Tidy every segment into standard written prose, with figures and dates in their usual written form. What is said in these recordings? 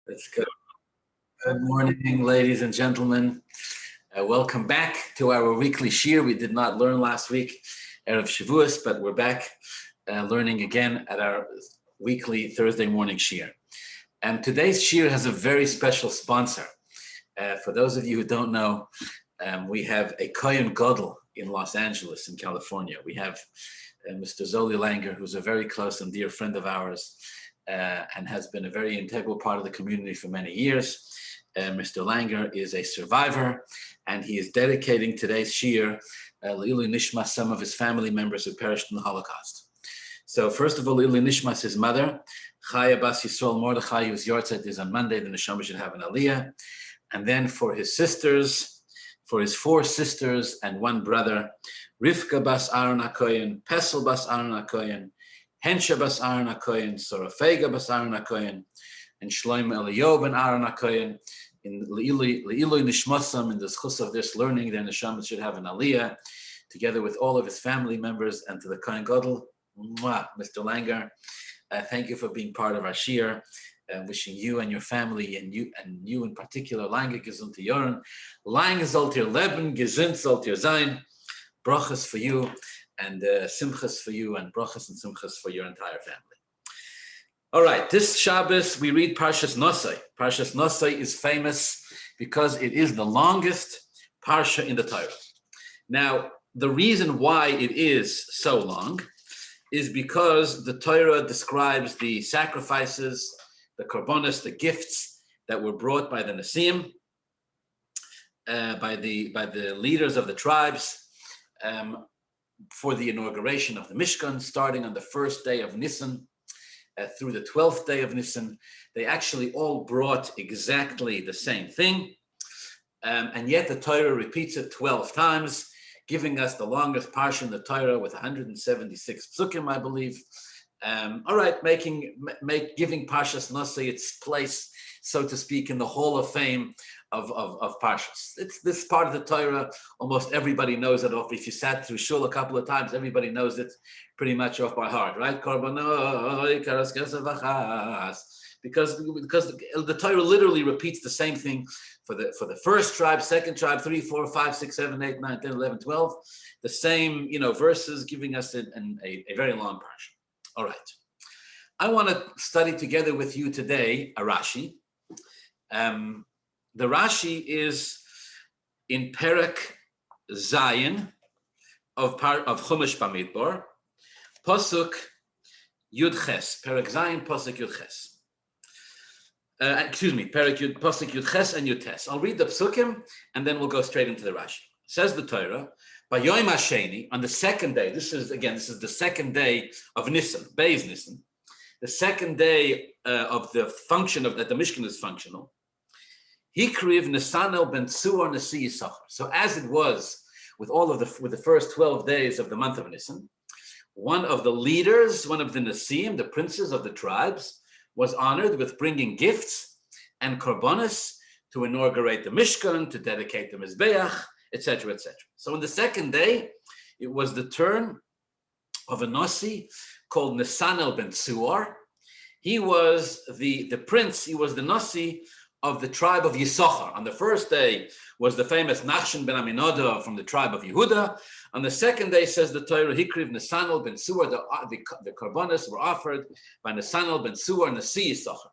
Let's go. Good morning, ladies and gentlemen. Welcome back to our weekly Shiur. We did not learn last week, Erev Shavuos, but we're back learning again at our weekly Thursday morning Shiur. And today's Shiur has a very special sponsor. For those of you who don't know, we have a Kohen Gadol in Los Angeles, in California. We have Mr. Zoli Langer, who's a very close and dear friend of ours, and has been a very integral part of the community for many years. Mr. Langer is a survivor, and he is dedicating today's Shiur L'Ilui Nishmas, some of his family members who perished in the Holocaust. So first of all, L'Ilui Nishmas, his mother, Chaya Bas Yisrael Mordechai, whose Yortzeit is on Monday, the Neshama should have an Aliyah. And then for his sisters, for his 4 sisters and 1 brother, Rivka Bas Aaron HaKoyen, Pesel Bas Aaron HaKoyen, Hensha Bas Aaron HaKoyen, Sorafega Bas Aaron HaKoyen, and Shloim Eliyahu ben Aaron HaKoyen. In L'Ilui Nishmasam, in the Zechusim of this learning, their Neshama should have an Aliyah, together with all of his family members, and to the Kohen Gadol, Mr. Langer, thank you for being part of our Shiur. Wishing you and your family, and you in particular, Lange gesund Joren, Lang sollt ihr leben, gesund sollt ihr sein. Brachas for you, and simchas for you, and brachas and simchas for your entire family. All right, this Shabbos we read Parshas Nasso. Parshas Nasso is famous because it is the longest parsha in the Torah. Now, the reason why it is so long is because the Torah describes the sacrifices, the Korbanos, the gifts that were brought by the Nisan, by the leaders of the tribes, for the inauguration of the Mishkan, starting on the first day of Nissan through the 12th day of Nissan. They actually all brought exactly the same thing, and yet the Torah repeats it 12 times, giving us the longest parsha in the Torah with 176 psukim, I believe. All right, giving Parshas Nasso its place, so to speak, in the Hall of Fame of Parshas. It's this part of the Torah, almost everybody knows it off. If you sat through Shul a couple of times, everybody knows it pretty much off by heart, right? Korbanos, because the Torah literally repeats the same thing for the first tribe, second tribe, 3, 4, 5, 6, 7, 8, 9, 10, 11, 12, the same verses, giving us a very long parsha. All right, I want to study together with you today a Rashi. The Rashi is in Perek Zayin of Chumash Bamidbar, Possuk Yud Ches, Perek Zayin, Possuk Yud Ches. Perek Yud, Possuk Yud Ches and Yud Tes. I'll read the psukim and then we'll go straight into the Rashi. Says the Torah, by Yom HaSheni, on the second day, this is the second day of Nissan, Bais Nissan, the second day of the function of that the Mishkan is functional. Hikriv Nisanel ben Tzuar Nasi Yissachar. So as it was with the first 12 days of the month of Nissan, one of the leaders, one of the Nasim, the princes of the tribes, was honored with bringing gifts and Korbanos to inaugurate the Mishkan, to dedicate the Mizbeach, etc., etc. So on the second day, it was the turn of a Nasi called Nisanel ben Tzuar. He was the prince, he was the Nasi of the tribe of Yissachar. On the first day was the famous Nachshon ben Aminadab from the tribe of Yehuda. On the second day, says the Torah, Hikriv Nisanel ben Tzuar, the Korbanos were offered by Nisanel ben Tzuar, Nasi Yissachar.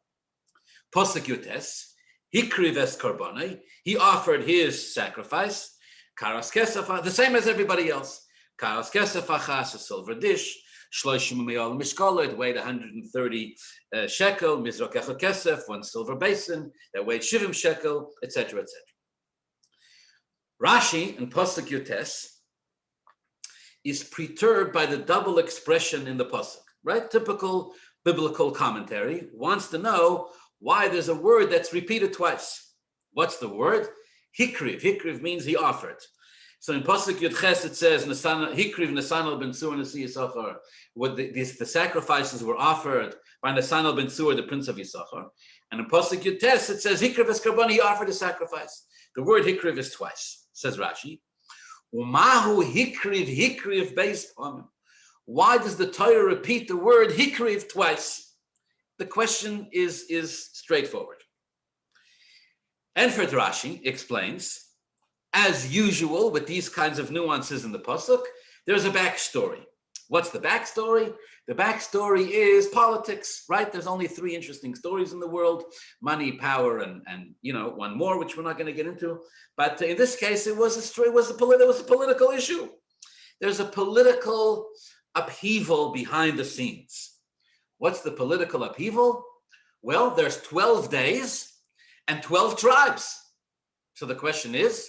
Possuk Yutes, Hikriv es Korbanai, he offered his sacrifice, Karas Kesafa, the same as everybody else. Karas Kesafachas, a silver dish, Shloishim Meyal Mishkala, it weighed 130 shekel, Mizrach Echad Kesef, 1 silver basin, that weighed 70 shekel, etc., etc. Rashi in Possuk Yutes is perturbed by the double expression in the Possuk, right? Typical biblical commentary wants to know why there's a word that's repeated twice. What's the word? Hikriv. Hikriv means he offered. So in Possuk Yud Ches it says, Hikriv Nisanel ben Tzuar Nasi Yissachar. The sacrifices were offered by Nisanel ben Tzuar, the prince of Yissachar. And in Possuk Yud Tes it says, Hikriv es Korban, he offered a sacrifice. The word Hikriv is twice, says Rashi. Umahu Hikriv based on. Why does the Torah repeat the word Hikriv twice? The question is straightforward. Enfert Rashi explains, as usual with these kinds of nuances in the Possuk, there's a backstory. What's the backstory? The backstory is politics, right? There's only three interesting stories in the world: money, power, and one more, which we're not going to get into. But in this case, it was a political issue. There's a political upheaval behind the scenes. What's the political upheaval? Well, there's 12 days and 12 tribes. So the question is,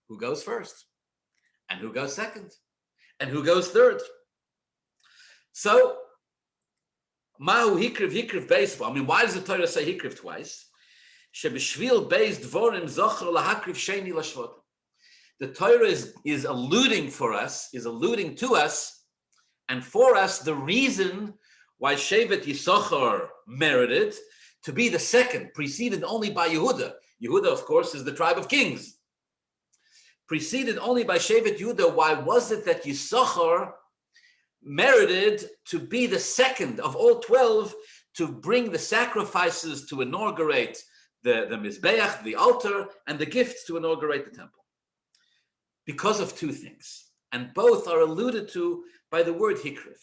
who goes first? And who goes second? And who goes third? So, Mahu hikriv Bais. I mean, why does the Torah say hikriv twice? Shebishvil Bais dvorim zocher lahakriv sheni lashvotim. The Torah is alluding to us, and for us, the reason why Shevet Yissachar merited to be the second, preceded only by Yehuda. Yehuda, of course, is the tribe of kings. Preceded only by Shevet Yehuda. Why was it that Yissachar merited to be the second of all 12 to bring the sacrifices to inaugurate the Mizbeach, the altar, and the gifts to inaugurate the temple? Because of two things, and both are alluded to by the word hikriv.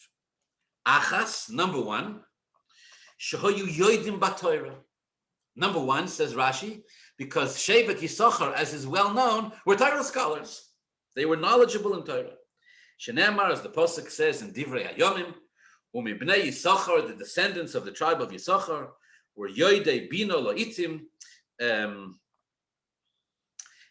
Achas, number one, shehoyu yoidim b'Torah. Number one, says Rashi, because Shevet Yissachar, as is well known, were Torah scholars. They were knowledgeable in Torah. Shenemar, as the Possuk says in Divrei Hayomim, umibnei Yissachar, the descendants of the tribe of Yissachar, were yoidei bino lo'itim.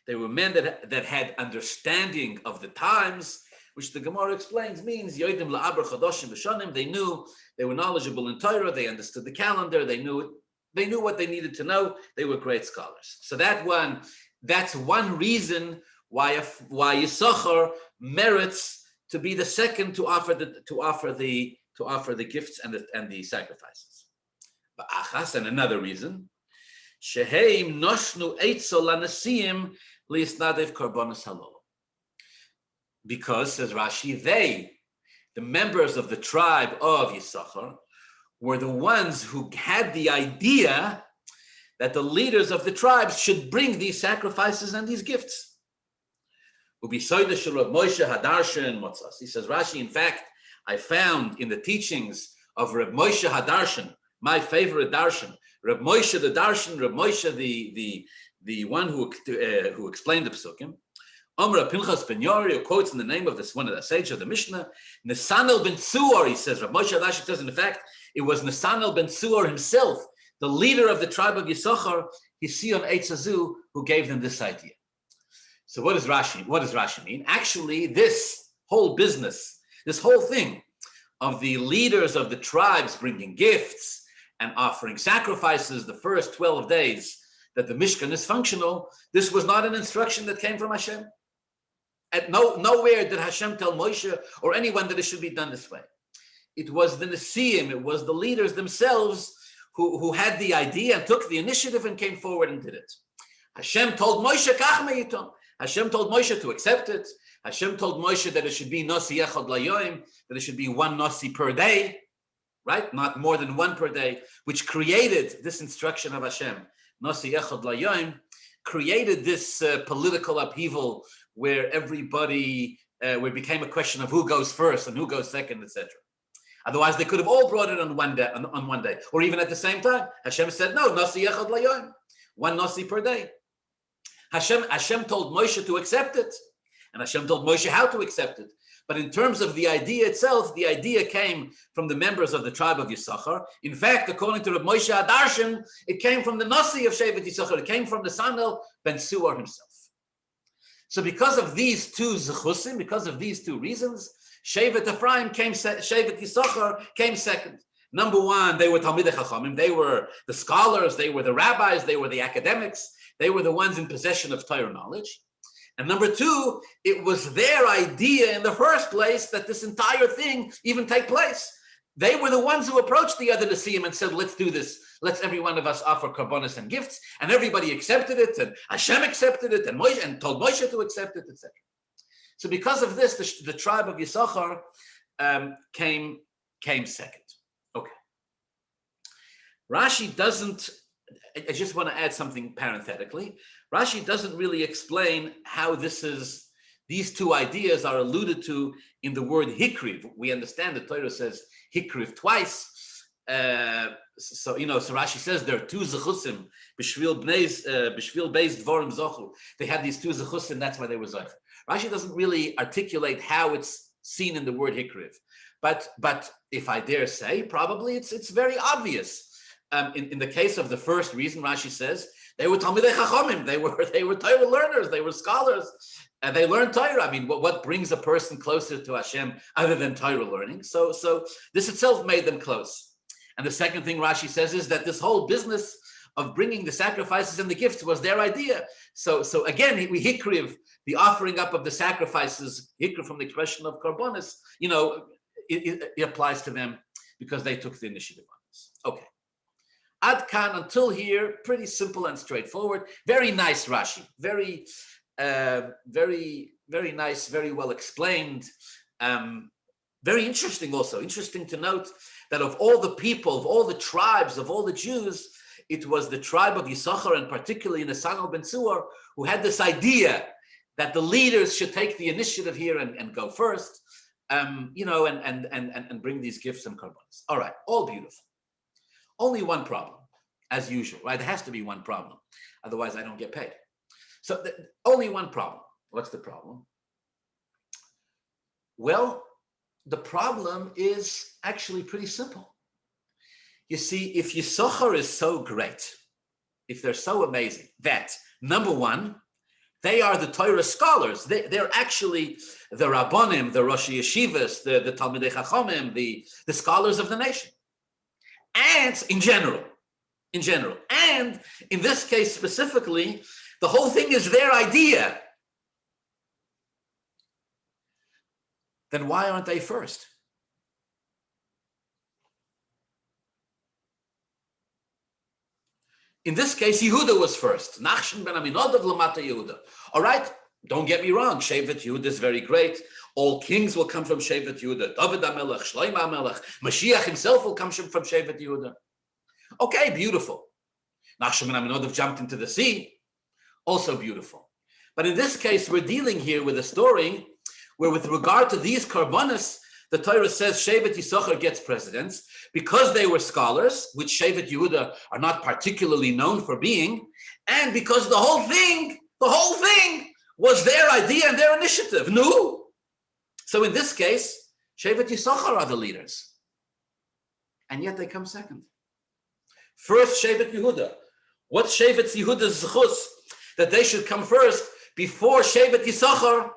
They were men that had understanding of the times, which the Gemara explains means yoidim la'aber chadoshim b'shanim. They knew, they were knowledgeable in Torah. They understood the calendar. They knew what they needed to know. They were great scholars. So that's one reason why Yissachar merits to be the second to offer the gifts and the sacrifices. But achas, and another reason, sheheim noshnu eitzel lanasim liisnadev korbanos halol. Because, says Rashi, the members of the tribe of Yissachar, were the ones who had the idea that the leaders of the tribes should bring these sacrifices and these gifts. He says, Rashi, in fact, I found in the teachings of Reb Moshe Hadarshan, my favorite darshan, Reb Moshe the darshan, Reb Moshe the one who explained the Psukim, Omra Pinchas ben Yori, who quotes in the name of this one of the sage of the Mishnah, Nissan ben Tzuor, he says, Reb Moshe Hadarshan says, in fact, it was Nissan ben Tzuor himself, the leader of the tribe of Yissachar, Hision Eitzazu, who gave them this idea. So what does Rashi mean? Actually, this whole business, this whole thing of the leaders of the tribes bringing gifts and offering sacrifices the first 12 days that the Mishkan is functional, this was not an instruction that came from Hashem. Nowhere did Hashem tell Moshe or anyone that it should be done this way. It was the Nesiim, it was the leaders themselves who had the idea and took the initiative and came forward and did it. Hashem told Moshe, Kach me'itom. Hashem told Moshe to accept it. Hashem told Moshe that it should be Nasi Echad Layoim, that it should be one Nasi per day, right? Not more than one per day, which created this instruction of Hashem, Nasi Echad Layoim, created this political upheaval where everybody, where it became a question of who goes first and who goes second, etc. Otherwise, they could have all brought it on one day, or even at the same time. Hashem said, no, Nasi Echad Layoim, one Nasi per day. Hashem told Moshe to accept it, and Hashem told Moshe how to accept it. But in terms of the idea itself, the idea came from the members of the tribe of Yissachar. In fact, according to Rabbi Moshe Hadarshan, it came from the Nasi of Shevet Yissachar. It came from the Sanel ben Tzuor himself. So because of these two Zechusim, because of these two reasons, Shevet Yissachar came second. Number one, they were Talmidei Chachomim. They were the scholars. They were the rabbis. They were the academics. They were the ones in possession of Torah knowledge. And number two, it was their idea in the first place that this entire thing even take place. They were the ones who approached the other Nesiim and said, let's do this. Let's every one of us offer Korbanos and gifts. And everybody accepted it, and Hashem accepted it, and Moshe, and told Moshe to accept it, etc. So because of this, the tribe of Yissachar came second. Okay. Rashi doesn't I just want to add something parenthetically. Rashi doesn't really explain how these two ideas are alluded to in the word hikriv. We understand the Torah says hikriv twice. So Rashi says there are two zechusim b'shvil beis dvorim zochu. They had these two zechusim, that's why they were zocher. Rashi doesn't really articulate how it's seen in the word hikriv, but if I dare say, probably it's very obvious. In the case of the first reason, Rashi says they were Talmidei Chachomim. They were Torah learners. They were scholars, and they learned Torah. I mean, what brings a person closer to Hashem other than Torah learning? So this itself made them close. And the second thing Rashi says is that this whole business of bringing the sacrifices and the gifts was their idea. So again, we hikriv, the offering up of the sacrifices, hikriv from the expression of Korbanos, it applies to them because they took the initiative on this. Okay. Ad kan, until here, pretty simple and straightforward. Very nice Rashi. Very nice, very well explained. Very interesting also. Interesting to note that of all the people, of all the tribes, of all the Jews, it was the tribe of Yissachar, and particularly Nissan ben Tzuar, who had this idea that the leaders should take the initiative here and go first, and bring these gifts and korbanos. All right, all beautiful. Only one problem, as usual, right? There has to be one problem. Otherwise, I don't get paid. So only one problem. What's the problem? Well, the problem is actually pretty simple. You see, if Yissachar is so great, if they're so amazing, that, number one, they are the Torah scholars. They're actually the Rabbonim, the Rosh Yeshivas, the Talmidei Chachomim, the scholars of the nation. And in general, and in this case specifically, the whole thing is their idea. Then why aren't they first? In this case, Yehuda was first. Nachshon ben Aminadav lamata Yehuda. All right, don't get me wrong. Shevet Yehuda is very great. All kings will come from Shevet Yehuda. David HaMelech, Shlomo HaMelech, Mashiach himself will come from Shevet Yehuda. Okay, beautiful. Nachshon ben Aminadav jumped into the sea. Also beautiful. But in this case, we're dealing here with a story where, with regard to these Korbanos, the Torah says Shevet Yissachar gets precedence because they were scholars, which Shevet Yehuda are not particularly known for being, and because the whole thing was their idea and their initiative. No. So in this case, Shevet Yissachar are the leaders. And yet they come second. First, Shevet Yehuda. What's Shevet Yehuda's zechus? That they should come first before Shevet Yissachar,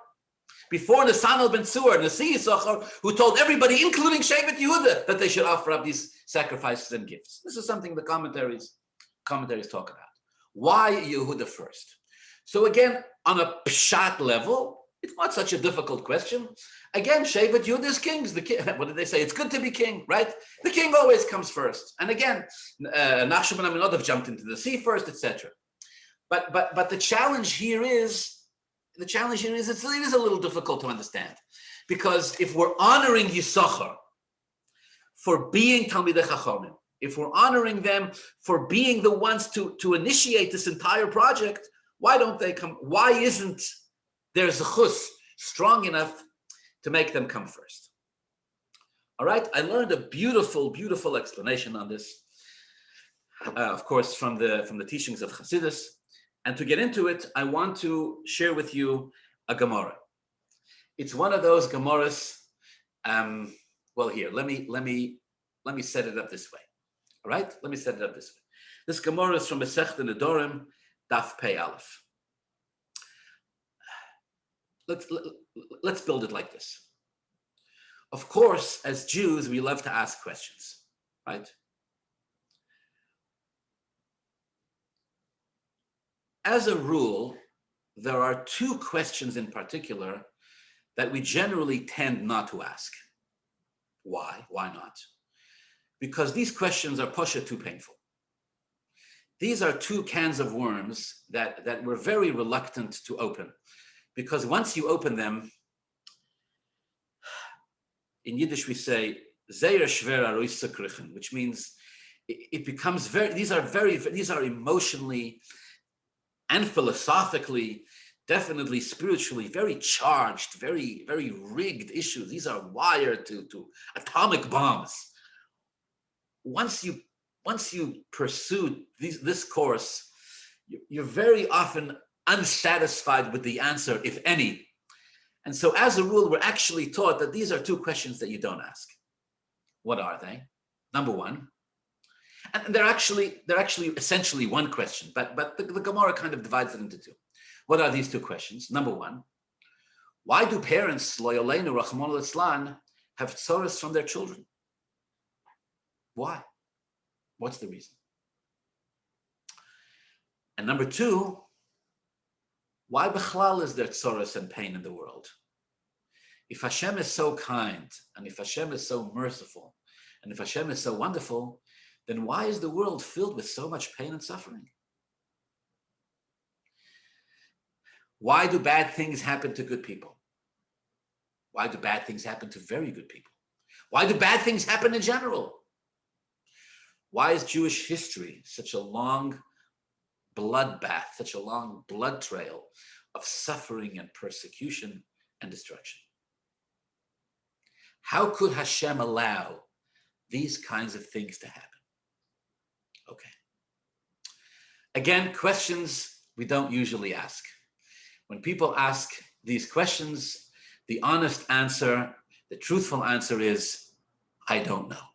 before Nissan ben Tzuar, Nasi Yissachar, who told everybody, including Shevet Yehuda, that they should offer up these sacrifices and gifts. This is something the commentaries talk about. Why Yehuda first? So again, on a pshat level, it's not such a difficult question. Again, Shevet Yehuda is kings. What did they say? It's good to be king, right? The king always comes first. And again, Nachshon ben Aminadav jumped into the sea first, etc. But the challenge here is it is a little difficult to understand, because if we're honoring Yissachar for being Talmidei Chachomim, if we're honoring them for being the ones to initiate this entire project, why don't they come? Why isn't their zechus strong enough to make them come first? All right, I learned a beautiful, beautiful explanation on this, of course, from the teachings of Chassidus. And to get into it, I want to share with you a Gemara. It's one of those Gemaras. Well, here, let me set it up this way. All right, let me set it up this way. This Gemara is from Masechta Nedarim, Daf Pei Aleph. Let's build it like this. Of course, as Jews, we love to ask questions, right? As a rule, there are two questions in particular that we generally tend not to ask. Why? Why not? Because these questions are too painful. These are two cans of worms that we're very reluctant to open, because once you open them, in Yiddish we say, Zeir Shver Arois Sekrichen, which means it becomes these are emotionally and philosophically, definitely spiritually, very charged, very, very rigged issues. These are wired to atomic bombs. Once you pursue this course, you're very often unsatisfied with the answer, if any. And so as a rule, we're actually taught that these are two questions that you don't ask. What are they? Number one, and they're actually essentially one question, but the Gemara kind of divides it into two. What are these two questions? Number one, why do parents, lo yoleinu rachmana litzlan, have tzoros from their children? Why? What's the reason? And number two, why bechlal is there tzoros and pain in the world? If Hashem is so kind, and if Hashem is so merciful, and if Hashem is so wonderful, then why is the world filled with so much pain and suffering? Why do bad things happen to good people? Why do bad things happen to very good people? Why do bad things happen in general? Why is Jewish history such a long bloodbath, such a long blood trail of suffering and persecution and destruction? How could Hashem allow these kinds of things to happen? Okay. Again, questions we don't usually ask. When people ask these questions, the honest answer, the truthful answer is, I don't know.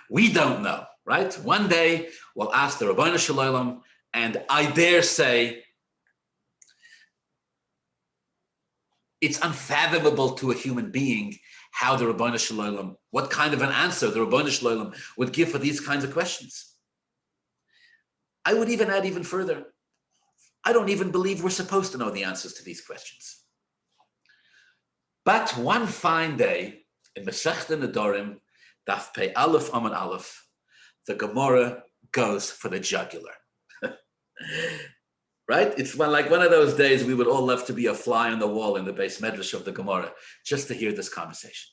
We don't know, right? One day we'll ask the Rabbi Shalom, and I dare say it's unfathomable to a human being how the Rabbi Shalom, what kind of an answer the Rabbi Shalom would give for these kinds of questions. I would even add even further, I don't even believe we're supposed to know the answers to these questions. But one fine day in Masechta Nedarim, Daf Pei Aleph Amud Aleph, the Gemara goes for the jugular. Right? It's like one of those days we would all love to be a fly on the wall in the Beis Medrash of the Gemara just to hear this conversation.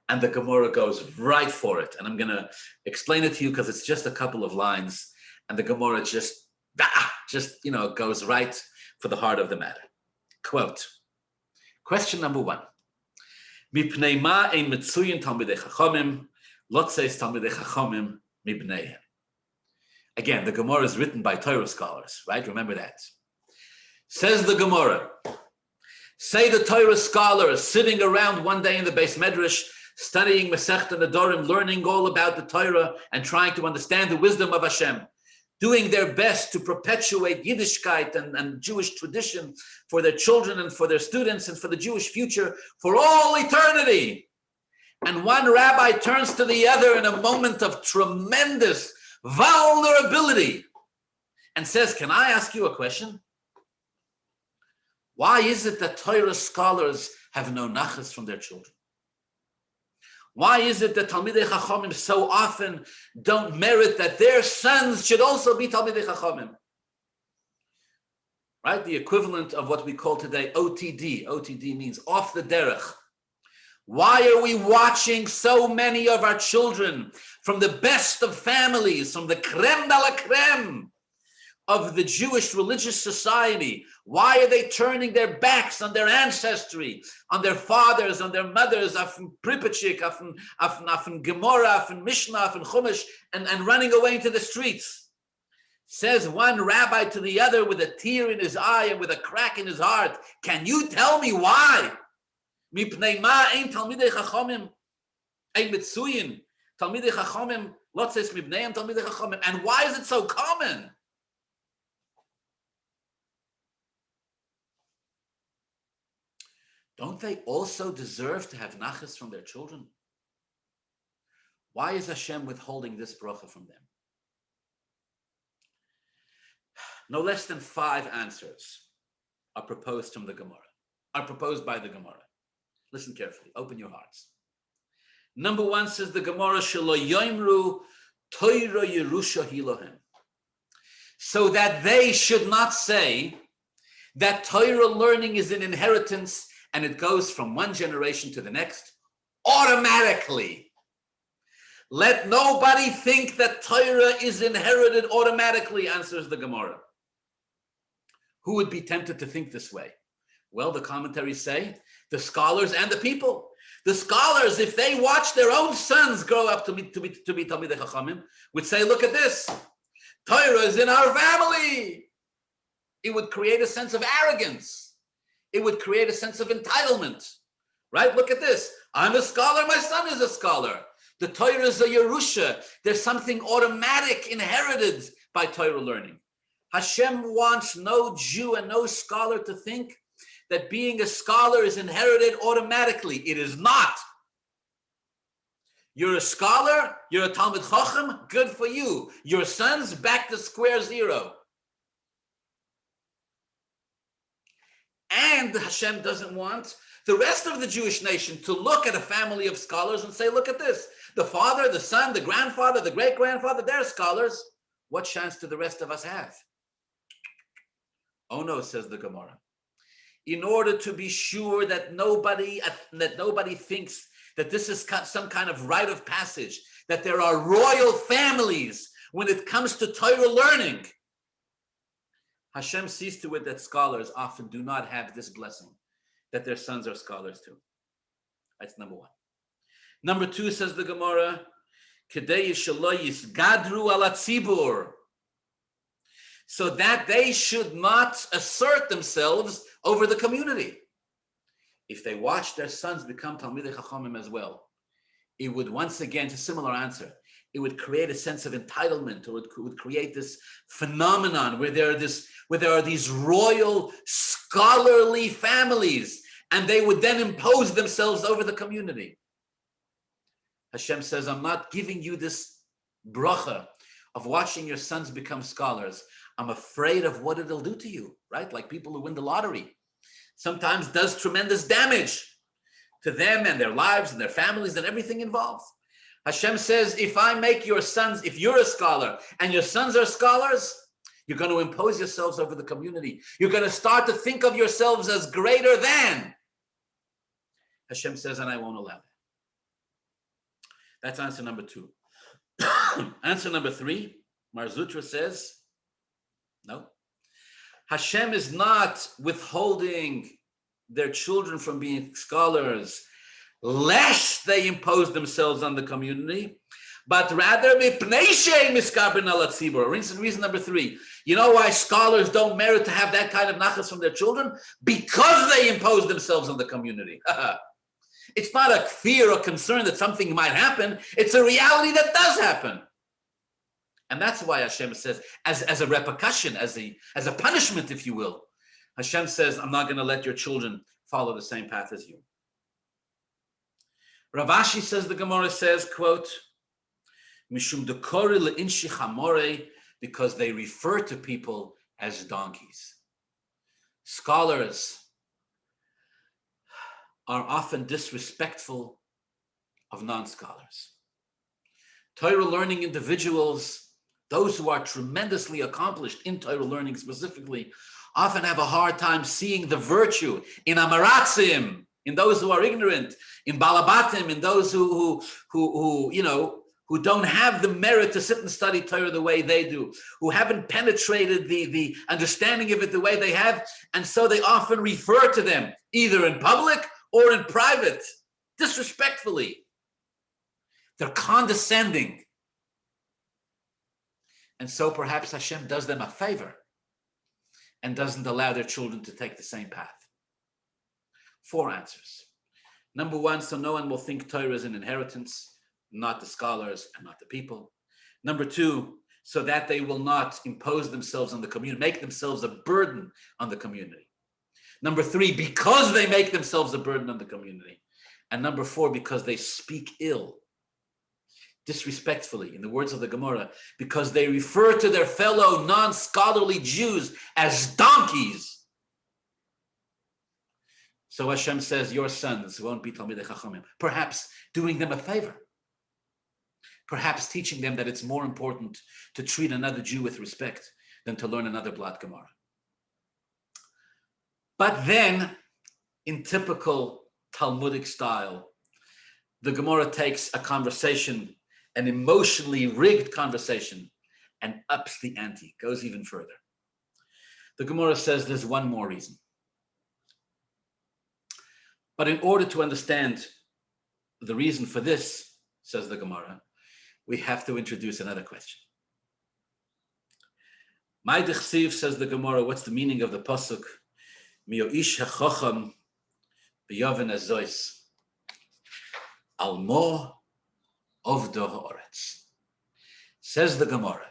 And the Gemara goes right for it. And I'm going to explain it to you because it's just a couple of lines. And the Gemara just goes right for the heart of the matter. Quote, question number one. Mipnei ma ein metzuyin Talmidei Chachomim, lotzeis Talmidei Chachomim mibneihem. Again, the Gemara is written by Torah scholars, right? Remember that. Says the Gemara, say the Torah scholars sitting around one day in the Beis Medrash, studying Masechta Nedarim, learning all about the Torah and trying to understand the wisdom of Hashem, doing their best to perpetuate Yiddishkeit and Jewish tradition for their children and for their students and for the Jewish future for all eternity. And one rabbi turns to the other in a moment of tremendous vulnerability and says, can I ask you a question? Why is it that Torah scholars have no nachas from their children? Why is it that Talmidei Chachomim so often don't merit that their sons should also be Talmidei Chachomim? Right? The equivalent of what we call today OTD. OTD means off the derech. Why are we watching so many of our children from the best of families, from the creme de la creme of the Jewish religious society? Why are they turning their backs on their ancestry, on their fathers, on their mothers, afin Pripachik, afin Gemara, afin Mishnah, afin Chumash, and running away into the streets? Says one rabbi to the other with a tear in his eye and with a crack in his heart, can you tell me why? Mipnei ma ein Talmidei Chachomim ein metzuyin Talmidei Chachomim lotzes mibneihem Talmidei Chachomim. And why is it so common? Don't they also deserve to have nachas from their children? Why is Hashem withholding this bracha from them? No less than 5 answers are proposed from the Gemara, are proposed by the Gemara. Listen carefully, open your hearts. Number 1 says the Gemara, Shelo yoimru Torah Yerusha Hilohem. So that they should not say that Torah learning is an inheritance and it goes from one generation to the next automatically. Let nobody think that Torah is inherited automatically, answers the Gemara. Who would be tempted to think this way? Well, the commentaries say the scholars and the people. The scholars, if they watch their own sons grow up to be Talmidei Chachomim, would say, look at this. Torah is in our family. It would create a sense of arrogance. It would create a sense of entitlement. Right? Look at this. I'm a scholar. My son is a scholar. The Torah is a Yerusha. There's something automatic inherited by Torah learning. Hashem wants no Jew and no scholar to think that being a scholar is inherited automatically. It is not. You're a scholar, you're a Talmid Chacham, good for you. Your son's back to square zero. And Hashem doesn't want the rest of the Jewish nation to look at a family of scholars and say, look at this. The father, the son, the grandfather, the great-grandfather, they're scholars. What chance do the rest of us have? Oh no, says the Gemara. In order to be sure that nobody thinks that this is some kind of rite of passage, that there are royal families when it comes to Torah learning, Hashem sees to it that scholars often do not have this blessing, that their sons are scholars too. That's number one. Number two, says the Gemara, Kedei shelo yisgadru ala tzibur, so that they should not assert themselves over the community. If they watch their sons become Talmidei Chachomim as well, it would once again, it's a similar answer, it would create a sense of entitlement, or it would create this phenomenon where there are these royal scholarly families, and they would then impose themselves over the community. Hashem says, I'm not giving you this bracha of watching your sons become scholars. I'm afraid of what it'll do to you, right? Like people who win the lottery. Sometimes does tremendous damage to them and their lives and their families and everything involved. Hashem says, if I make your sons, if you're a scholar and your sons are scholars, you're going to impose yourselves over the community. You're going to start to think of yourselves as greater than. Hashem says, and I won't allow that. That's answer number two. Answer number three, Mar Zutra says, no. Hashem is not withholding their children from being scholars lest they impose themselves on the community, but rather reason number three. You know why scholars don't merit to have that kind of nachas from their children? Because they impose themselves on the community. It's not a fear or concern that something might happen. It's a reality that does happen. And that's why Hashem says, as a repercussion, as a punishment, if you will, Hashem says, I'm not going to let your children follow the same path as you. Rav Ashi says, the Gemara says, quote, Mishum dekori le'inshi chamore, because they refer to people as donkeys. Scholars are often disrespectful of non-scholars. Torah learning individuals, those who are tremendously accomplished in Torah learning specifically, often have a hard time seeing the virtue in amaratzim, in those who are ignorant, in balabatim, in those who don't have the merit to sit and study Torah the way they do, who haven't penetrated the understanding of it the way they have, and so they often refer to them either in public or in private, disrespectfully. They're condescending. And so perhaps Hashem does them a favor and doesn't allow their children to take the same path. 4 answers. Number one, so no one will think Torah is an inheritance, not the scholars and not the people. Number 2, so that they will not impose themselves on the community, make themselves a burden on the community. Number 3, because they make themselves a burden on the community. And number 4, because they speak ill, disrespectfully, in the words of the Gemara, because they refer to their fellow non-scholarly Jews as donkeys. So Hashem says, your sons won't be Talmidei Chachomim. Perhaps doing them a favor. Perhaps teaching them that it's more important to treat another Jew with respect than to learn another Blat Gemara. But then, in typical Talmudic style, the Gemara takes a conversation an emotionally rigged conversation and ups the ante, goes even further. The Gemara says there's one more reason. But in order to understand the reason for this, says the Gemara, we have to introduce another question. My Dechsiv, says the Gemara, what's the meaning of the Possuk? Mio ish hachacham b'yoven azois almo ovdo ha'oretz. Says the Gemara,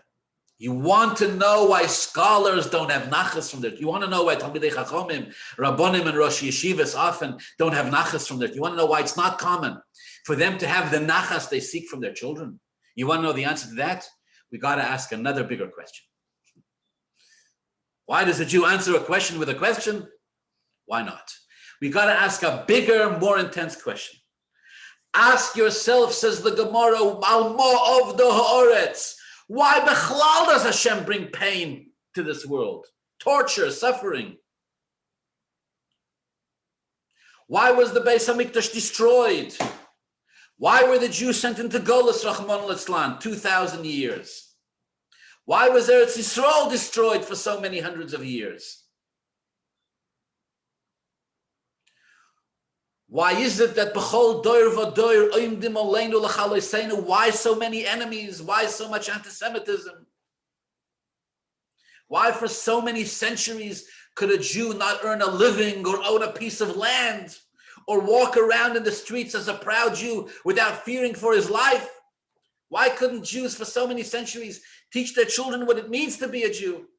you want to know why scholars don't have nachas from their, you want to know why Talmidei Chachomim, Rabbonim, and Rosh Yeshivas often don't have nachas from their, you want to know why it's not common for them to have the nachas they seek from their children? You want to know the answer to that? We got to ask another bigger question. Why does a Jew answer a question with a question? Why not? We got to ask a bigger, more intense question. Ask yourself, says the Gemara, Almo of the Haaretz. Why bechlal does Hashem bring pain to this world? Torture, suffering. Why was the Bais hamikdash destroyed? Why were the Jews sent into Golus, Rahman al-Islam, 2,000 years? Why was Eretz Yisroel destroyed for so many hundreds of years? Why is it that b'chol doir v'doir oimdim aleinu l'chaloseinu? Why so many enemies? Why so much anti-Semitism? Why for so many centuries could a Jew not earn a living or own a piece of land or walk around in the streets as a proud Jew without fearing for his life? Why couldn't Jews for so many centuries teach their children what it means to be a Jew?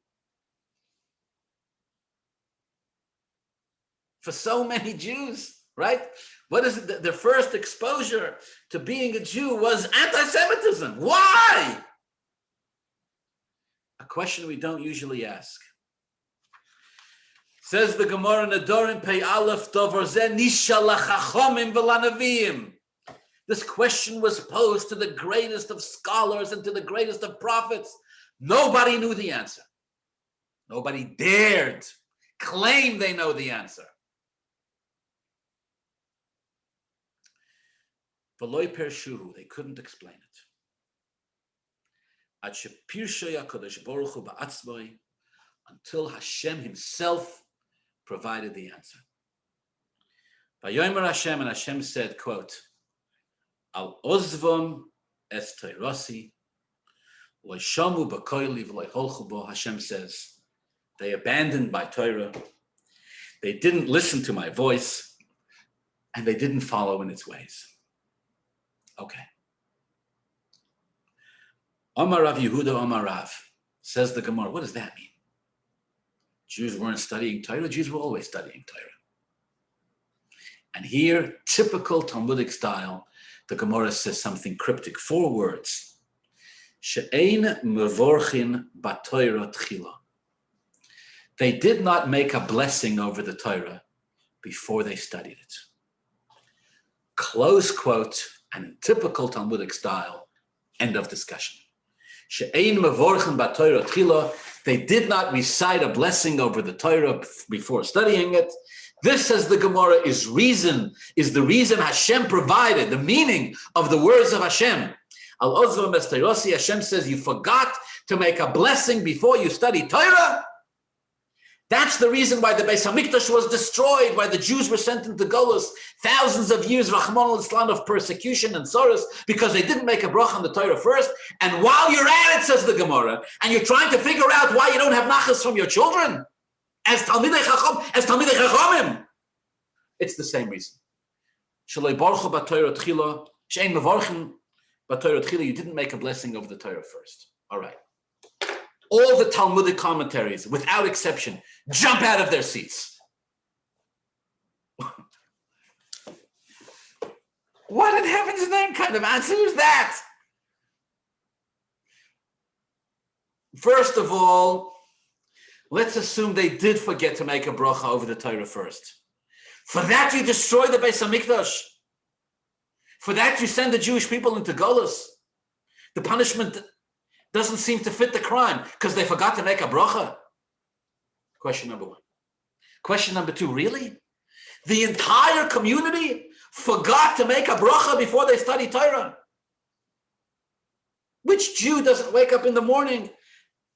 For so many Jews, right? What is it? Their first exposure to being a Jew was anti-Semitism. Why? A question we don't usually ask. Says the Gemara, Nedarim Pei Aleph Dover Zeh Nisha Chachomim V'Lanavim. This question was posed to the greatest of scholars and to the greatest of prophets. Nobody knew the answer. Nobody dared claim they know the answer. V'loi pershuhu, they couldn't explain it. Ad shepirshay HaKadosh Baruch Hu ba'atzmai, until Hashem himself provided the answer. Vayomer Hashem, and Hashem said, quote, Al ozvom es teirasi, loishamu b'koili v'loiholchu bo. Hashem says, they abandoned my Torah, they didn't listen to my voice, and they didn't follow in its ways. Okay. Amar Rav Yehuda Amar Rav, says the Gemara. What does that mean? Jews weren't studying Torah. Jews were always studying Torah. And here, typical Talmudic style, the Gemara says something cryptic. 4 words. She'ein mevorchin b'Torah tchila. They did not make a blessing over the Torah before they studied it. Close quote, and in typical Talmudic style, end of discussion. She'ein mevorchin b'Torah tchila. They did not recite a blessing over the Torah before studying it. This, says the Gemara, is the reason Hashem provided, the meaning of the words of Hashem. Al ozvam es teirasi, Hashem says, you forgot to make a blessing before you study Torah? That's the reason why the Bais hamikdash was destroyed, why the Jews were sent into Golus, thousands of years, Rahman al-Islam, of persecution and sorrows, because they didn't make a bracha on the Torah first. And while you're at it, says the Gemara, and you're trying to figure out why you don't have nachas from your children, as Talmidei Chachomim, it's the same reason. Shaloi baruchu b'Torah tchila, she'ein mevorchin b'Torah tchila, you didn't make a blessing over the Torah first. All right. All the Talmudic commentaries, without exception, jump out of their seats. What in heaven's name kind of answer is that? First of all, let's assume they did forget to make a bracha over the Torah first. For that, you destroy the Bais hamikdash. For that, you send the Jewish people into Golus. The punishment doesn't seem to fit the crime because they forgot to make a bracha. Question number 1. Question number 2, really? The entire community forgot to make a bracha before they study Torah? Which Jew doesn't wake up in the morning,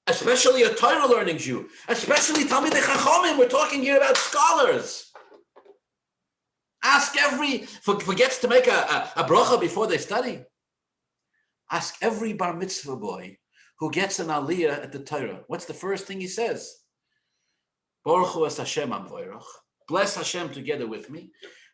especially a Torah learning Jew, especially Talmidei Chachomim? We're talking here about scholars. Ask forgets to make a bracha before they study. Ask every bar mitzvah boy who gets an aliyah at the Torah. What's the first thing he says? Baruch hu es Hashem amvoirach. Bless Hashem together with me.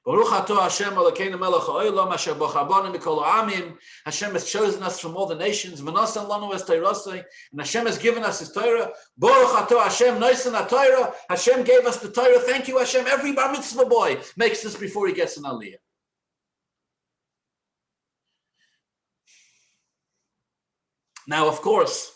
Baruch atah Hashem Elokeinu melech ha'olam asher b'chabanu mikol ha'amim. Hashem has chosen us from all the nations. V'nosan lanu es Torasei. And Hashem has given us His Torah. Baruch atah Hashem noisan ha'Torah. Hashem gave us the Torah. Thank you, Hashem. Every bar mitzvah boy makes this before he gets an aliyah. Now, of course,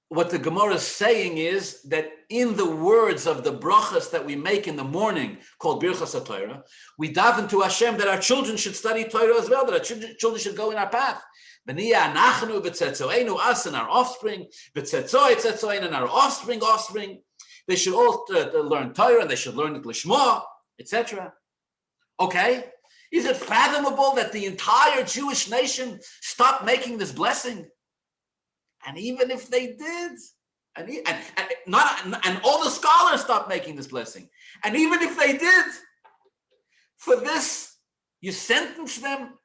what the Gemara is saying is that in the words of the brachas that we make in the morning, called Birchas HaTorah, we daven to Hashem that our children should study Torah as well, that our children should go in our path. B'niyah anachnu v'tzetzoeinu, us and our offspring, v'tzetzoi tzetzoeinu, and our offspring. They should all learn Torah, and they should learn it lishma, etc. Okay? Is it fathomable that the entire Jewish nation stopped making this blessing? And even if they did, and all the scholars stopped making this blessing, and even if they did, for this, you sentence them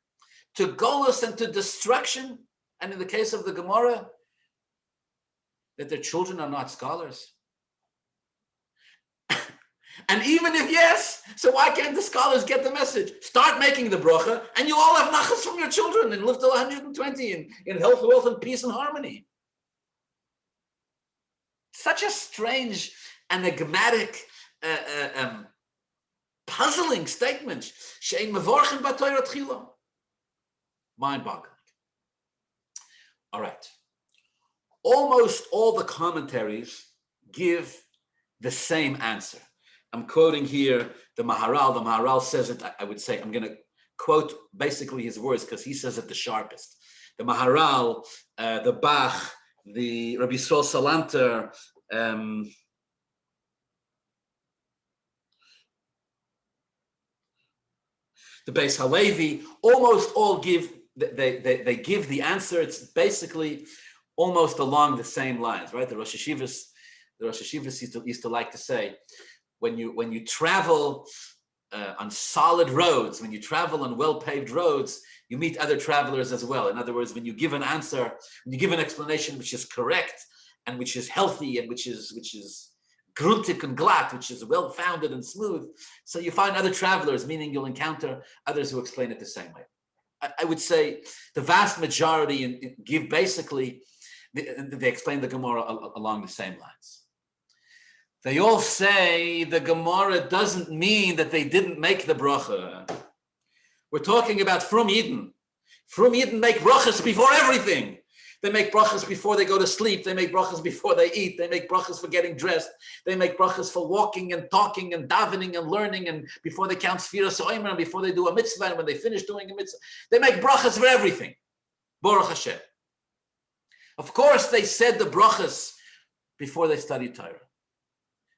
to golus and to destruction, and in the case of the Gemara, that their children are not scholars. And even if yes, so why can't the scholars get the message? Start making the bracha, and you all have nachas from your children and live till 120 in health, wealth, and peace and harmony. Such a strange, enigmatic, puzzling statement. She'ein mevorchen b'Torah tchila. Mind-boggling. All right. Almost all the commentaries give the same answer. I'm quoting here the Maharal. The Maharal says it, I would say, I'm going to quote basically his words because he says it the sharpest. The Maharal, the Bach, the Rabbi Yisrael Salanter, the Bais Halevi, almost all give, they give the answer. It's basically almost along the same lines, right? The Rosh Hashivas used to like to say, when you travel on solid roads, when you travel on well-paved roads, you meet other travelers as well. In other words, when you give an answer, when you give an explanation which is correct and which is healthy and which is gruntig and glatt, which is well-founded and smooth, so you find other travelers, meaning you'll encounter others who explain it the same way. I would say the vast majority give basically, they explain the Gemara along the same lines. They all say the Gemara doesn't mean that they didn't make the bracha. We're talking about from Eden. From Eden make brachas before everything. They make brachas before they go to sleep. They make brachas before they eat. They make brachas for getting dressed. They make brachas for walking and talking and davening and learning, and before they count Sfiras Omer and before they do a mitzvah, and when they finish doing a mitzvah. They make brachas for everything. Baruch Hashem. Of course, they said the brachas before they studied Torah.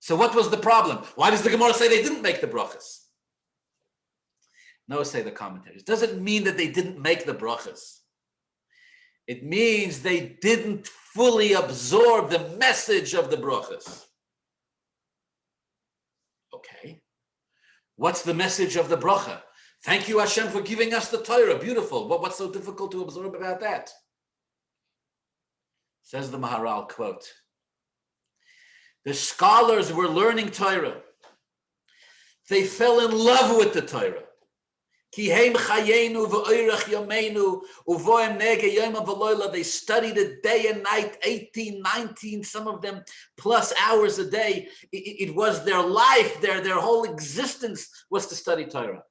So what was the problem? Why does the Gemara say they didn't make the brachas? No, say the commentators. Doesn't mean that they didn't make the brachas. It means they didn't fully absorb the message of the brachas. Okay. What's the message of the bracha? Thank you, Hashem, for giving us the Torah. Beautiful. What's so difficult to absorb about that? Says the Maharal, quote, the scholars were learning Torah. They fell in love with the Torah. They studied it day and night, 18, 19, some of them plus hours a day. It was their life, their whole existence was to study Torah.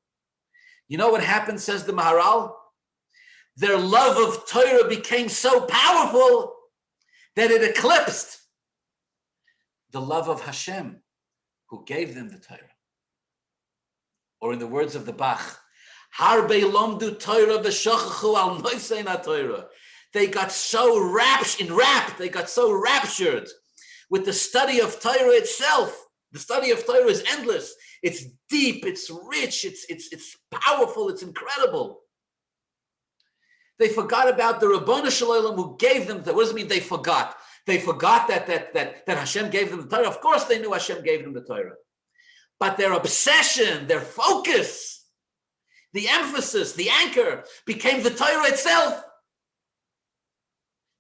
You know what happened, says the Maharal? Their love of Torah became so powerful that it eclipsed the love of Hashem, who gave them the Torah. Or in the words of the Bach, Harbe lomdu Torah v'shochachu al noisein ha-Torah. They got so raptured with the study of Torah itself. The study of Torah is endless. It's deep, it's rich, it's powerful, it's incredible. They forgot about the Rabbanu Shalom who gave them. What does it mean? They forgot. They forgot that Hashem gave them the Torah. Of course, they knew Hashem gave them the Torah, but their obsession, their focus, the emphasis, the anchor became the Torah itself,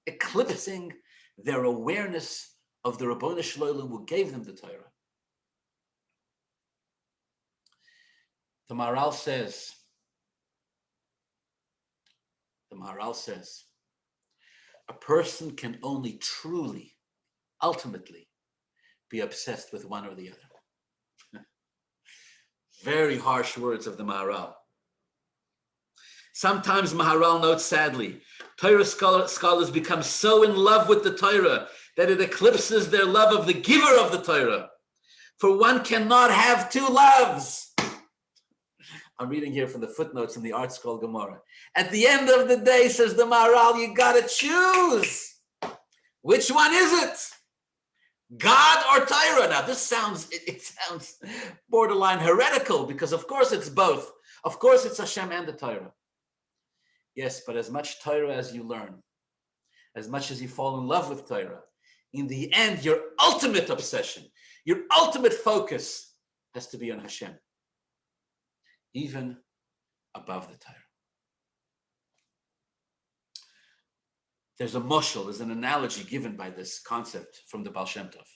eclipsing their awareness of the Rabbanu Shalom who gave them the Torah. The Maharal says, a person can only truly, ultimately, be obsessed with one or the other. Very harsh words of the Maharal. Sometimes Maharal notes sadly, Torah scholars become so in love with the Torah that it eclipses their love of the giver of the Torah. For one cannot have two loves. I'm reading here from the footnotes in the Art Scroll Gemara. At the end of the day, says the Maharal, you got to choose. Which one is it? God or Torah? Now, this sounds borderline heretical because, of course, it's both. Of course, it's Hashem and the Torah. Yes, but as much Torah as you learn, as much as you fall in love with Torah, in the end, your ultimate obsession, your ultimate focus has to be on Hashem, even above the Torah. There's a moshel, there's an analogy given by this concept from the Baal Shem Tov.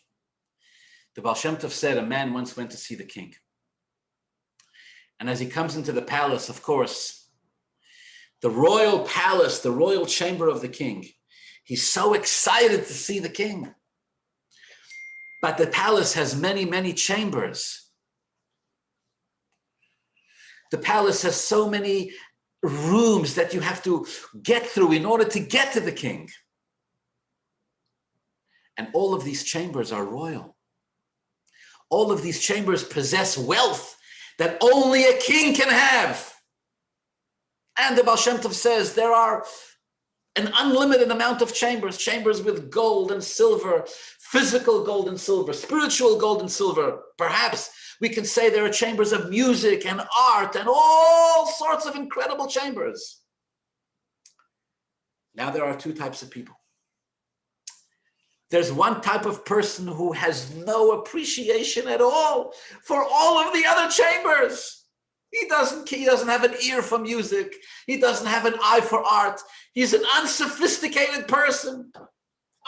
The Baal Shem Tov said a man once went to see the king. And as he comes into the palace, of course, the royal palace, the royal chamber of the king, he's so excited to see the king. But the palace has many, many chambers. The palace has so many rooms that you have to get through in order to get to the king. And all of these chambers are royal. All of these chambers possess wealth that only a king can have. And the Baal Shem Tov says there are an unlimited amount of chambers with gold and silver, physical gold and silver, spiritual gold and silver. Perhaps we can say there are chambers of music and art and all sorts of incredible chambers. Now there are two types of people. There's one type of person who has no appreciation at all for all of the other chambers. He doesn't have an ear for music. He doesn't have an eye for art. He's an unsophisticated person,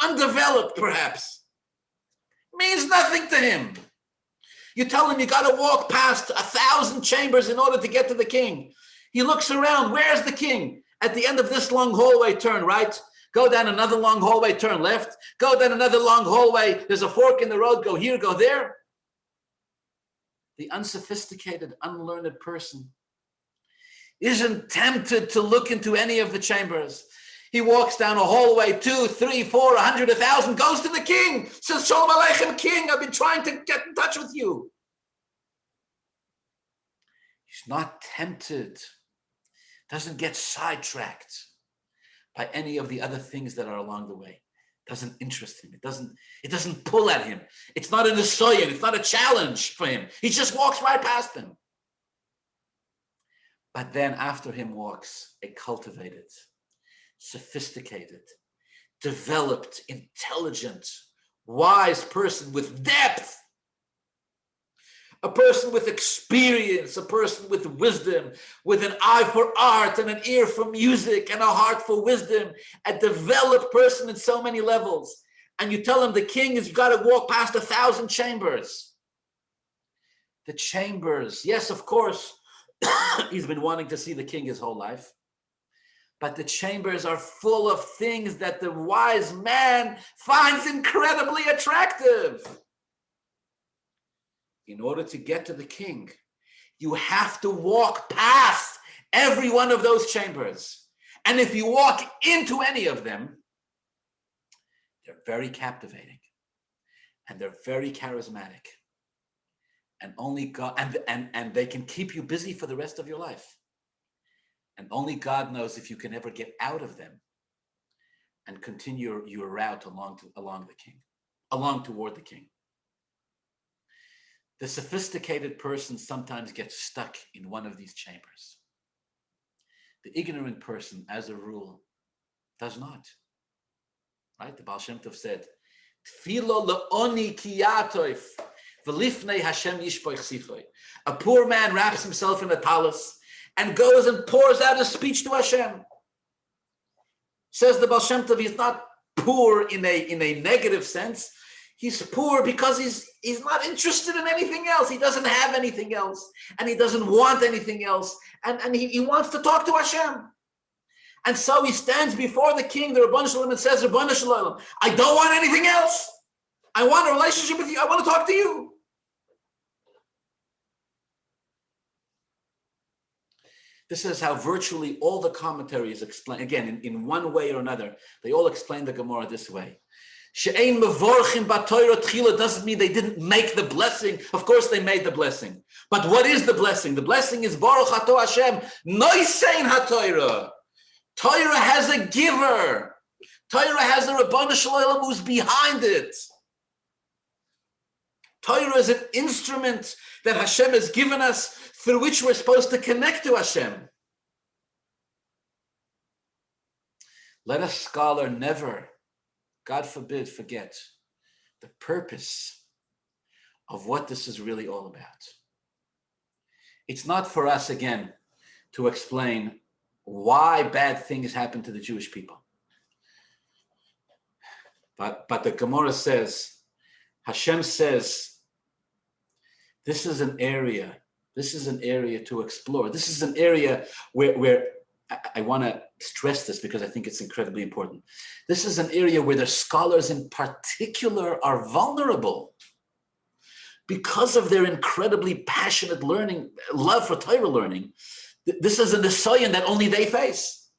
undeveloped perhaps. Means nothing to him. You tell him you got to walk past 1,000 chambers in order to get to the king. He looks around. Where's the king? At the end of this long hallway, turn right. Go down another long hallway, turn left. Go down another long hallway. There's a fork in the road. Go here, go there. The unsophisticated, unlearned person isn't tempted to look into any of the chambers. He walks down a hallway, 2, 3, 4, 100, 1,000, goes to the king, says, Shalom Aleichem, king, I've been trying to get in touch with you. He's not tempted, doesn't get sidetracked by any of the other things that are along the way. Doesn't interest him. It doesn't pull at him. It's not an asoyan. It's not a challenge for him. He just walks right past them. But then after him walks a cultivated, sophisticated, developed, intelligent, wise person with depth. A person with experience, a person with wisdom, with an eye for art and an ear for music and a heart for wisdom, a developed person in so many levels. And you tell him the king has got to walk past 1,000 chambers. The chambers, yes, of course, he's been wanting to see the king his whole life. But the chambers are full of things that the wise man finds incredibly attractive. In order to get to the king, you have to walk past every one of those chambers. And if you walk into any of them, they're very captivating and they're very charismatic. And only God, and they can keep you busy for the rest of your life. And only God knows if you can ever get out of them and continue your route toward the king. The sophisticated person sometimes gets stuck in one of these chambers. The ignorant person, as a rule, does not. Right? The Baal Shem Tov said, Tfilo le'oni ki yatoif, v'lifnei Hashem yishpoich sichoi. A poor man wraps himself in a talus and goes and pours out a speech to Hashem. Says the Baal Shem Tov, he's not poor in a negative sense. He's poor because he's not interested in anything else. He doesn't have anything else, and he doesn't want anything else, and he wants to talk to Hashem. And so he stands before the king, the Rabban Shalom, and says, Rabban Shalom, I don't want anything else. I want a relationship with you. I want to talk to you. This is how virtually all the commentaries explain, again, in one way or another, they all explain the Gemara this way. She'ein mevorchim b'Torah tchila doesn't mean they didn't make the blessing. Of course they made the blessing. But what is the blessing? The blessing is Baruch Ato Hashem, noisein haTorah. Torah has a giver. Torah has a Rabbanu Shalom who's behind it. Torah is an instrument that Hashem has given us through which we're supposed to connect to Hashem. Let a scholar never, God forbid, forget the purpose of what this is really all about. It's not for us, again, to explain why bad things happen to the Jewish people. But the Gemara says, Hashem says, this is an area to explore. This is an area where I want to stress this because I think it's incredibly important. This is an area where the scholars in particular are vulnerable because of their incredibly passionate love for Torah learning. This is a Nisan that only they face.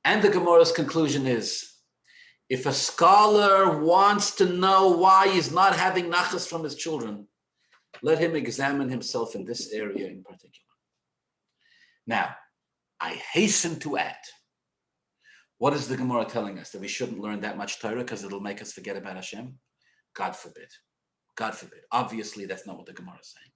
And the Gemara's conclusion is, if a scholar wants to know why he's not having nachas from his children, let him examine himself in this area in particular. Now, I hasten to add, what is the Gemara telling us? That we shouldn't learn that much Torah because it'll make us forget about Hashem? God forbid. God forbid. Obviously, that's not what the Gemara is saying.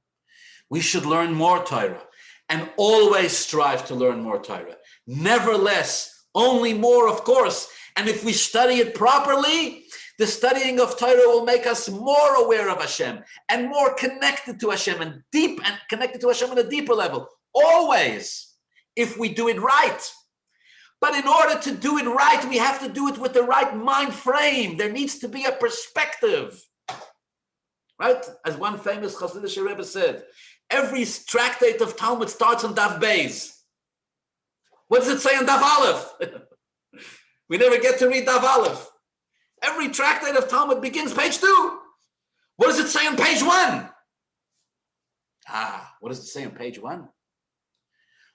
We should learn more Torah and always strive to learn more Torah. Never less, only more, of course. And if we study it properly, the studying of Torah will make us more aware of Hashem and more connected to Hashem and connected to Hashem on a deeper level. Always, if we do it right. But in order to do it right, we have to do it with the right mind frame. There needs to be a perspective. Right? As one famous Hasidic Rebbe said, every tractate of Talmud starts on Daf Bais. What does it say on Daf Aleph? We never get to read Daf Aleph. Every tractate of Talmud begins page 2. What does it say on page 1? What does it say on page 1?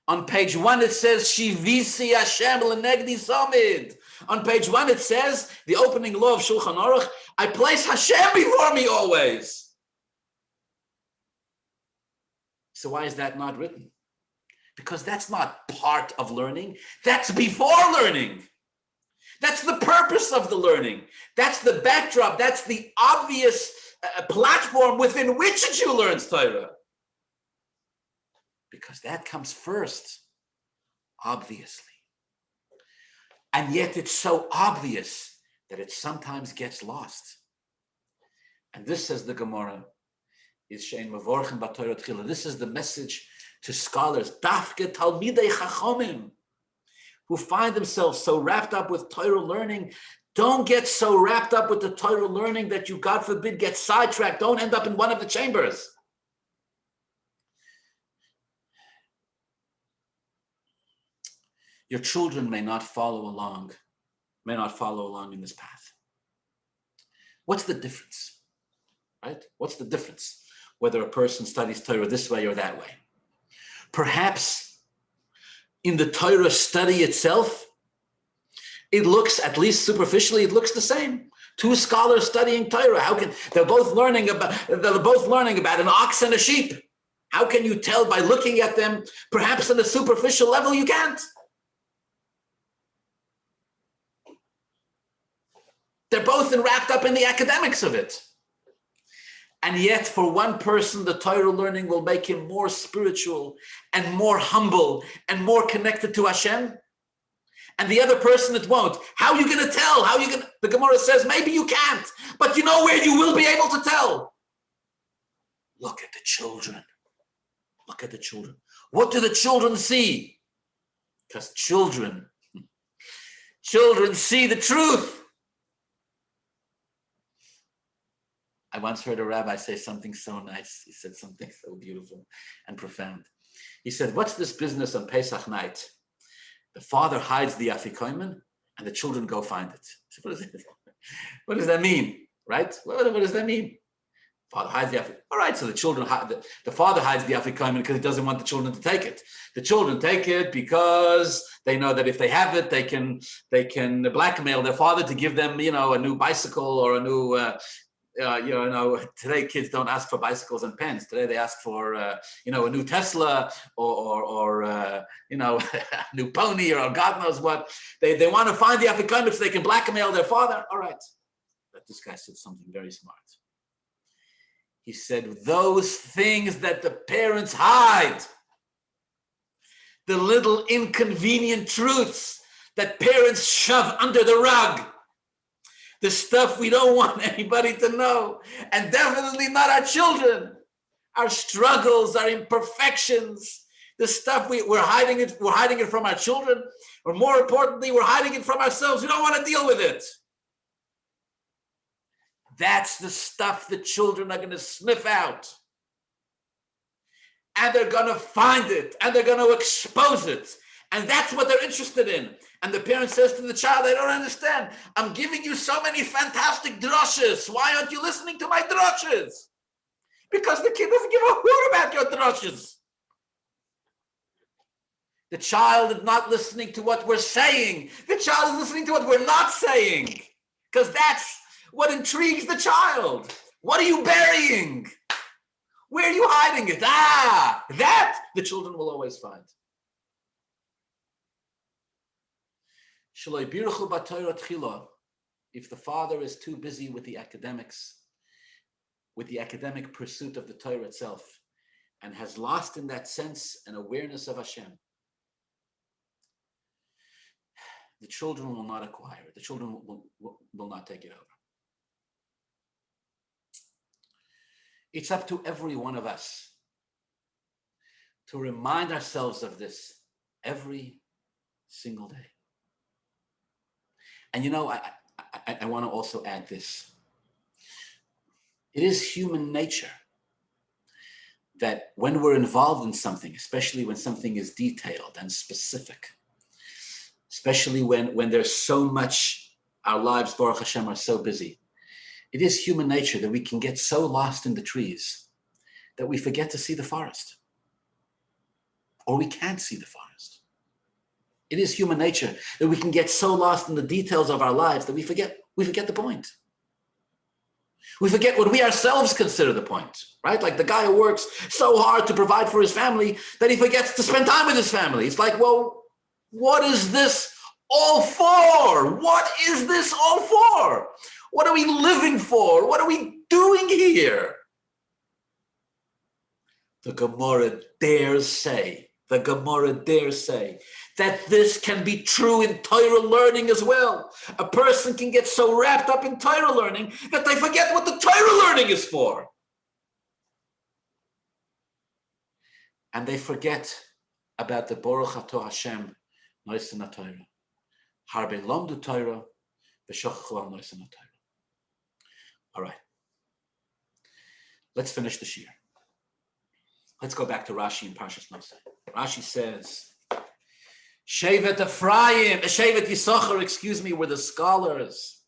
On page 1 it says, Shivisi Hashem lenegdi somid. On page 1 it says, the opening law of Shulchan Aruch, I place Hashem before me always. So why is that not written? Because that's not part of learning. That's before learning. That's the purpose of the learning. That's the backdrop. That's the obvious platform within which a Jew learns Torah. Because that comes first, obviously. And yet it's so obvious that it sometimes gets lost. And this, says the Gemara, is Shein Mevorchim B'Torah Tchila. This is the message to scholars, Dafke Talmidei Chachomim, who find themselves so wrapped up with Torah learning. Don't get so wrapped up with the Torah learning that you, God forbid, get sidetracked. Don't end up in one of the chambers. Your children may not follow along in this path. What's the difference? Right? What's the difference? Whether a person studies Torah this way or that way. Perhaps in the Torah study itself, it looks, at least superficially, it looks the same. Two scholars studying Torah. They're both learning about an ox and a sheep. How can you tell by looking at them? Perhaps on a superficial level, you can't. They're both wrapped up in the academics of it. And yet for one person, the Torah learning will make him more spiritual and more humble and more connected to Hashem. And the other person, it won't. How are you going to tell? The Gemara says, maybe you can't, but you know where you will be able to tell. Look at the children. Look at the children. What do the children see? Because children see the truth. I once heard a rabbi say something so nice. He said something so beautiful and profound. He said, what's this business on Pesach night? The father hides the afikomen and the children go find it. So what does that mean? Right? What does that mean? Father hides the afikomen. All right, so the father hides the afikomen because he doesn't want the children to take it. The children take it because they know that if they have it, they can blackmail their father to give them, a new bicycle or a new. Today kids don't ask for bicycles and pens. Today they ask for, a new Tesla or a new pony or God knows what. They want to find the afikomen so they can blackmail their father. All right. But this guy said something very smart. He said, those things that the parents hide, the little inconvenient truths that parents shove under the rug, the stuff we don't want anybody to know, and definitely not our children, our struggles, our imperfections, the stuff we're hiding it from our children, or more importantly, we're hiding it from ourselves. We don't want to deal with it. That's the stuff the children are going to sniff out. And they're going to find it, and they're going to expose it. And that's what they're interested in. And the parent says to the child, I don't understand. I'm giving you so many fantastic drushes. Why aren't you listening to my drushes? Because the kid doesn't give a hoot about your drushes. The child is not listening to what we're saying. The child is listening to what we're not saying. Because that's what intrigues the child. What are you burying? Where are you hiding it? That the children will always find. If the father is too busy with the academics, with the academic pursuit of the Torah itself, and has lost in that sense an awareness of Hashem, the children will not acquire it. The children will not take it over. It's up to every one of us to remind ourselves of this every single day. And I want to also add this. It is human nature that when we're involved in something, especially when something is detailed and specific, especially when there's so much, our lives, Baruch Hashem, are so busy, it is human nature that we can get so lost in the trees that we forget to see the forest. Or we can't see the forest. It is human nature that we can get so lost in the details of our lives that we forget the point. We forget what we ourselves consider the point, right? Like the guy who works so hard to provide for his family that he forgets to spend time with his family. It's like, well, what is this all for? What is this all for? What are we living for? What are we doing here? The Gemara dares say that this can be true in Torah learning as well. A person can get so wrapped up in Torah learning that they forget what the Torah learning is for. And they forget about the Baruch Atah Hashem, Nissan Torah. Harbe lomdu Torah, v'shochachu al Nissan Torah. All right. Let's finish the Shiur. Let's go back to Rashi in Parshas Nasso. Rashi says, Shevet Yissachar, were the scholars.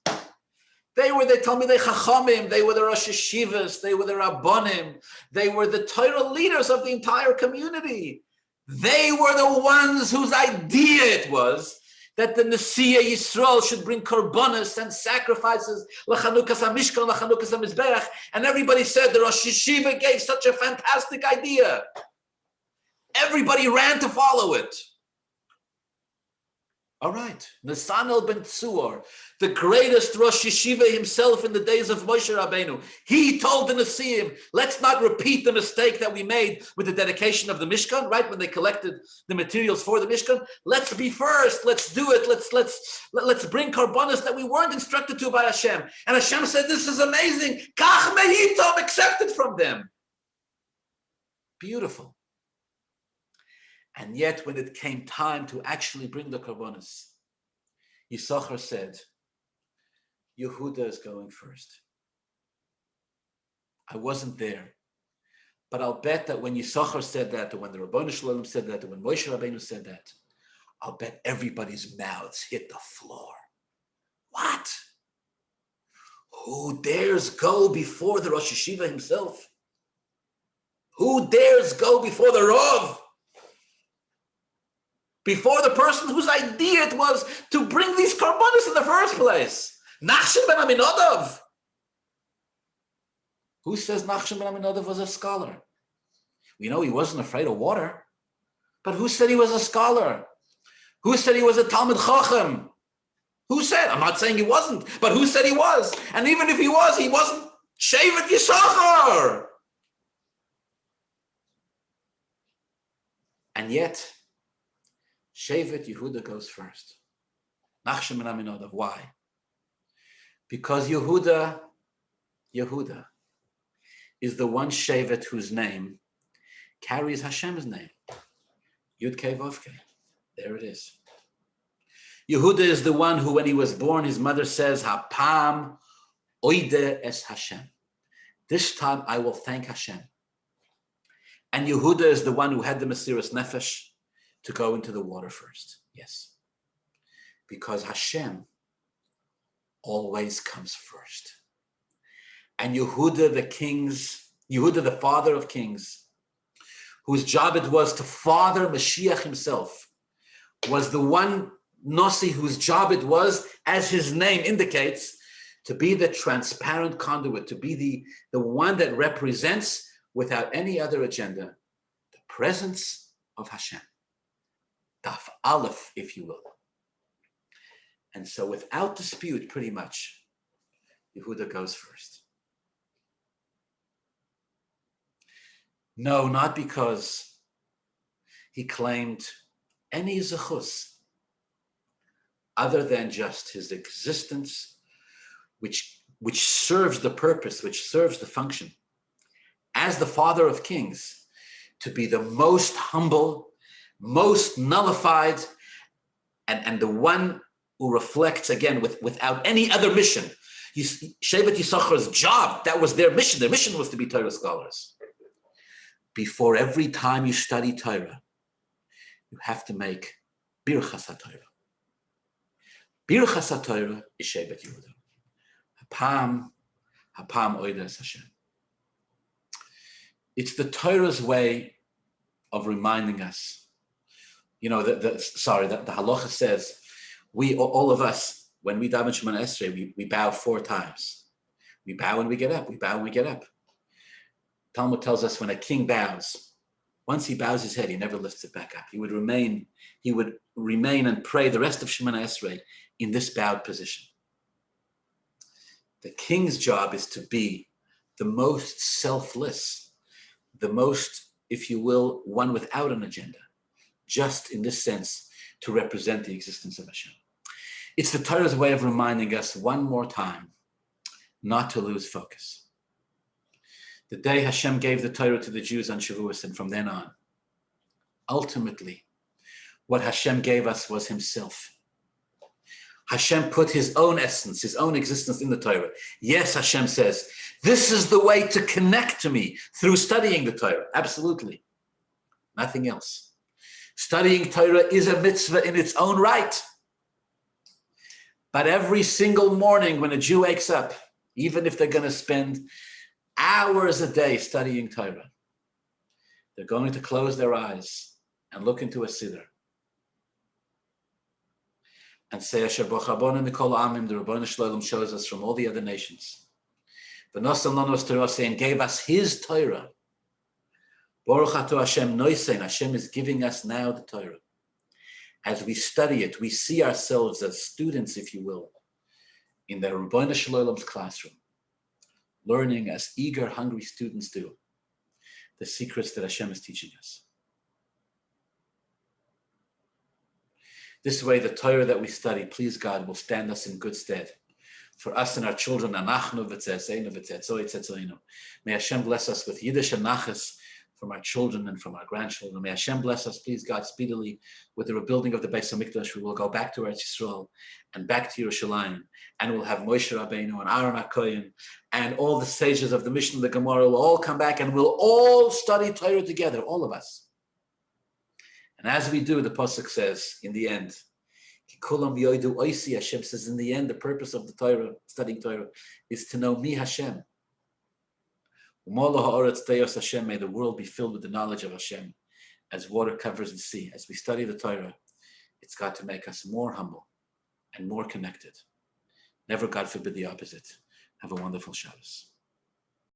They were the Talmidei Chachomim. They were the Rosh Yeshivas. They were the Rabbonim. They were the Torah leaders of the entire community. They were the ones whose idea it was that the Eretz Yisroel should bring Korbanos and sacrifices, l'chanukas hamishkan, l'chanukas hamizberach, and everybody said the Rosh Yeshiva gave such a fantastic idea. Everybody ran to follow it. All right. Nissan ben Tzuor, the greatest Rosh Yeshiva himself in the days of Moshe Rabbeinu, he told the Nesiim, let's not repeat the mistake that we made with the dedication of the Mishkan, right? When they collected the materials for the Mishkan. Let's be first. Let's do it. Let's bring Korbanos that we weren't instructed to by Hashem. And Hashem said, this is amazing. Kach mehitom, accepted from them. Beautiful. And yet, when it came time to actually bring the Korbanos, Yissachar said, Yehuda is going first. I wasn't there. But I'll bet that when Yissachar said that, or when the Rabbi Shalom said that, or when Moshe Rabbeinu said that, I'll bet everybody's mouths hit the floor. What? Who dares go before the Rosh Yeshiva himself? Who dares go before the Rav? Before the person whose idea it was to bring these Korbanos in the first place. Nachshon ben Aminadav. Who says Nachshon ben Aminadav was a scholar? We know he wasn't afraid of water. But who said he was a scholar? Who said he was a Talmidei Chachomim? Who said? I'm not saying he wasn't, but who said he was? And even if he wasn't Shevet Yissachar. And yet, Shevet Yehuda goes first. Nachshon ben Aminadav. Why? Because Yehuda is the one Shevet whose name carries Hashem's name. Yud Kei Vav Kei. There it is. Yehuda is the one who, when he was born, his mother says, Hapam oide es Hashem. This time I will thank Hashem. And Yehuda is the one who had the Mesiras Nefesh to go into the water first. Yes. Because Hashem always comes first. And Yehuda the father of kings, whose job it was to father Mashiach himself, was the one Nasi whose job it was, as his name indicates, to be the transparent conduit, to be the one that represents, without any other agenda, the presence of Hashem. Daf Aleph, if you will. And so without dispute, pretty much, Yehuda goes first. No, not because he claimed any zechus other than just his existence, which serves the purpose, which serves the function, as the father of kings, to be the most humble, most nullified, and the one who reflects, again, without any other mission. Shevet Yissachar's job, that was their mission. Their mission was to be Torah scholars. Before every time you study Torah, you have to make Birchas HaTorah. Birchas HaTorah is Shevet Yehuda. Hapam oides Hashem. It's the Torah's way of reminding us. You know, the halacha says, all of us, when we daven Shemona Esrei, we bow 4 times. We bow when we get up. We bow when we get up. Talmud tells us when a king bows, once he bows his head, he never lifts it back up. He would remain and pray the rest of Shemona Esrei in this bowed position. The king's job is to be the most selfless, the most, if you will, one without an agenda, just in this sense, to represent the existence of Hashem. It's the Torah's way of reminding us one more time not to lose focus. The day Hashem gave the Torah to the Jews on Shavuos, and from then on, ultimately, what Hashem gave us was himself. Hashem put his own essence, his own existence in the Torah. Yes, Hashem says, this is the way to connect to me, through studying the Torah. Absolutely. Nothing else. Studying Torah is a mitzvah in its own right. But every single morning when a Jew wakes up, even if they're going to spend hours a day studying Torah, they're going to close their eyes and look into a siddur and say, Asher b'chabon Mikol Amim, the Rabbi Shalom shows us from all the other nations. V'nosan lanos Torah, and gave us his Torah. Baruch Ato Hashem Noisein, Hashem is giving us now the Torah. as we study it, we see ourselves as students, if you will, in the Rabbi Shalom's classroom, learning as eager, hungry students do the secrets that Hashem is teaching us. This way, the Torah that we study, please God, will stand us in good stead for us and our children. May Hashem bless us with Yiddish and Nachas from our children and from our grandchildren. May Hashem bless us, please God, speedily with the rebuilding of the Bais hamikdash. We will go back to Eretz Yisroel and back to Yerushalayim, and we'll have Moshe Rabbeinu and Aaron HaKohen and all the sages of the Mishnah and the Gemara will all come back, and we'll all study Torah together, all of us. And as we do, the Possuk says in the end, Hashem says in the end, the purpose of the Torah, studying Torah, is to know me, Hashem. May the world be filled with the knowledge of Hashem as water covers the sea. As we study the Torah, it's got to make us more humble and more connected. Never, God forbid, the opposite. Have a wonderful Shabbos.